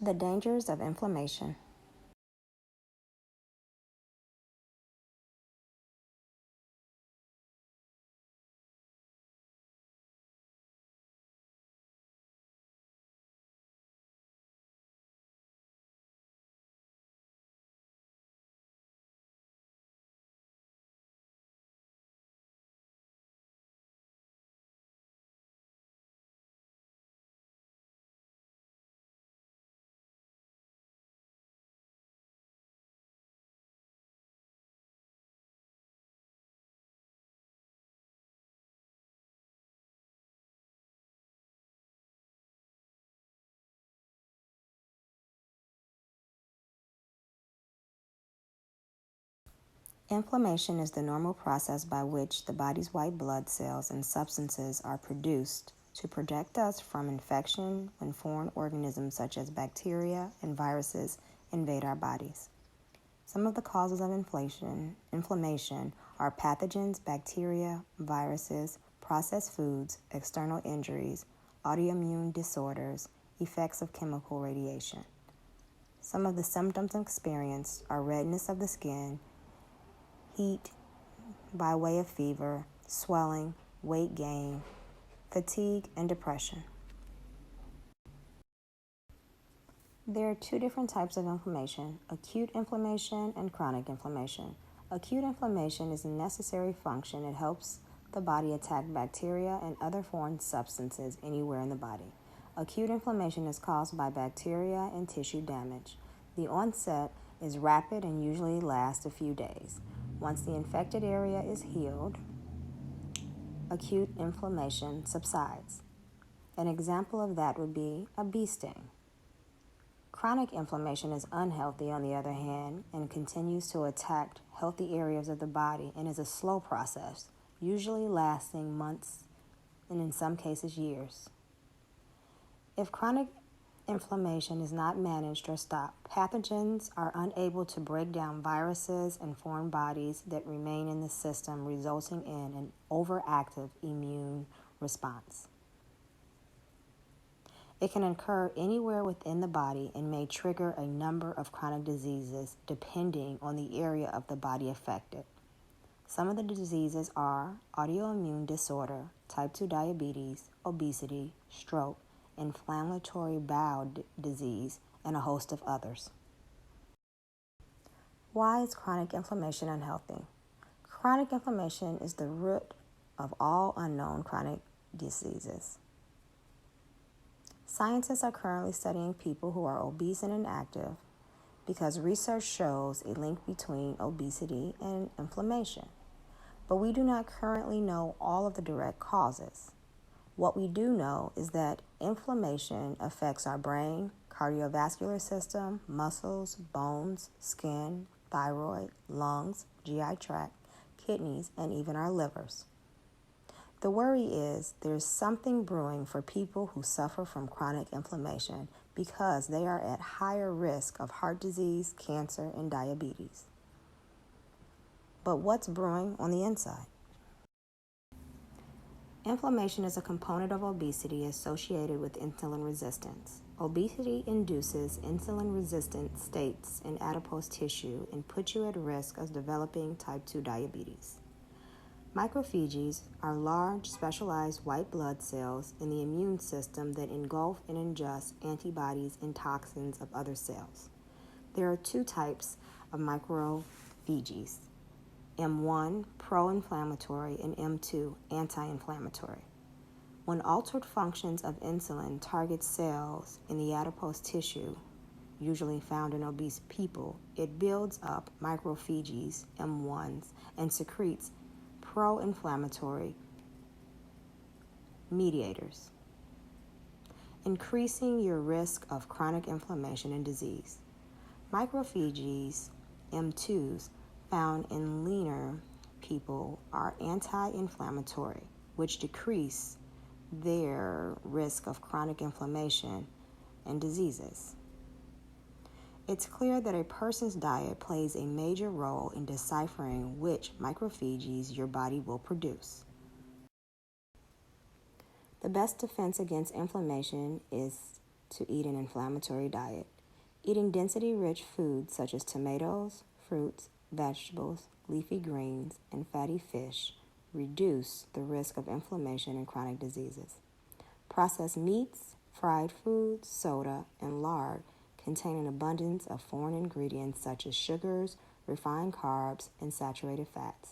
The dangers of inflammation. Inflammation is the normal process by which the body's white blood cells and substances are produced to protect us from infection when foreign organisms such as bacteria and viruses invade our bodies. Some of the causes of inflammation are pathogens, bacteria, viruses, processed foods, external injuries, autoimmune disorders, effects of chemical radiation. Some of the symptoms experienced are redness of the skin, heat by way of fever, swelling, weight gain, fatigue, and depression. There are two different types of inflammation: acute inflammation and chronic inflammation. Acute inflammation is a necessary function. It helps the body attack bacteria and other foreign substances anywhere in the body. Acute inflammation is caused by bacteria and tissue damage. The onset is rapid and usually lasts a few days. Once the infected area is healed, acute inflammation subsides. An example of that would be a bee sting. Chronic inflammation is unhealthy, on the other hand, and continues to attack healthy areas of the body and is a slow process, usually lasting months and in some cases years. If chronic inflammation is not managed or stopped, pathogens are unable to break down viruses and foreign bodies that remain in the system, resulting in an overactive immune response. It can occur anywhere within the body and may trigger a number of chronic diseases depending on the area of the body affected. Some of the diseases are autoimmune disorder, type 2 diabetes, obesity, stroke, inflammatory bowel disease, and a host of others. Why is chronic inflammation unhealthy? Chronic inflammation is the root of all unknown chronic diseases. Scientists are currently studying people who are obese and inactive because research shows a link between obesity and inflammation. But we do not currently know all of the direct causes. What we do know is that inflammation affects our brain, cardiovascular system, muscles, bones, skin, thyroid, lungs, GI tract, kidneys, and even our livers. The worry is there's something brewing for people who suffer from chronic inflammation because they are at higher risk of heart disease, cancer, and diabetes. But what's brewing on the inside? Inflammation is a component of obesity associated with insulin resistance. Obesity induces insulin-resistant states in adipose tissue and puts you at risk of developing type 2 diabetes. Macrophages are large, specialized white blood cells in the immune system that engulf and ingest antibodies and toxins of other cells. There are two types of macrophages: M1, pro-inflammatory, and M2, anti-inflammatory. When altered functions of insulin target cells in the adipose tissue, usually found in obese people, it builds up macrophages, M1s, and secretes pro-inflammatory mediators, increasing your risk of chronic inflammation and disease. Macrophages, M2s, found in leaner people are anti-inflammatory, which decrease their risk of chronic inflammation and diseases. It's clear that a person's diet plays a major role in deciphering which macrophages your body will produce. The best defense against inflammation is to eat an inflammatory diet. Eating density-rich foods such as tomatoes, fruits, vegetables, leafy greens, and fatty fish reduce the risk of inflammation and chronic diseases. Processed meats, fried foods, soda, and lard contain an abundance of foreign ingredients such as sugars, refined carbs, and saturated fats.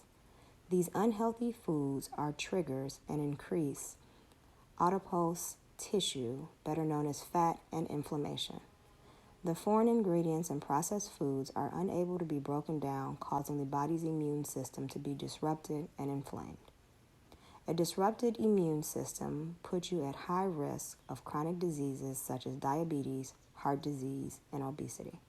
These unhealthy foods are triggers and increase adipose tissue, better known as fat, and inflammation. The foreign ingredients in processed foods are unable to be broken down, causing the body's immune system to be disrupted and inflamed. A disrupted immune system puts you at high risk of chronic diseases such as diabetes, heart disease, and obesity.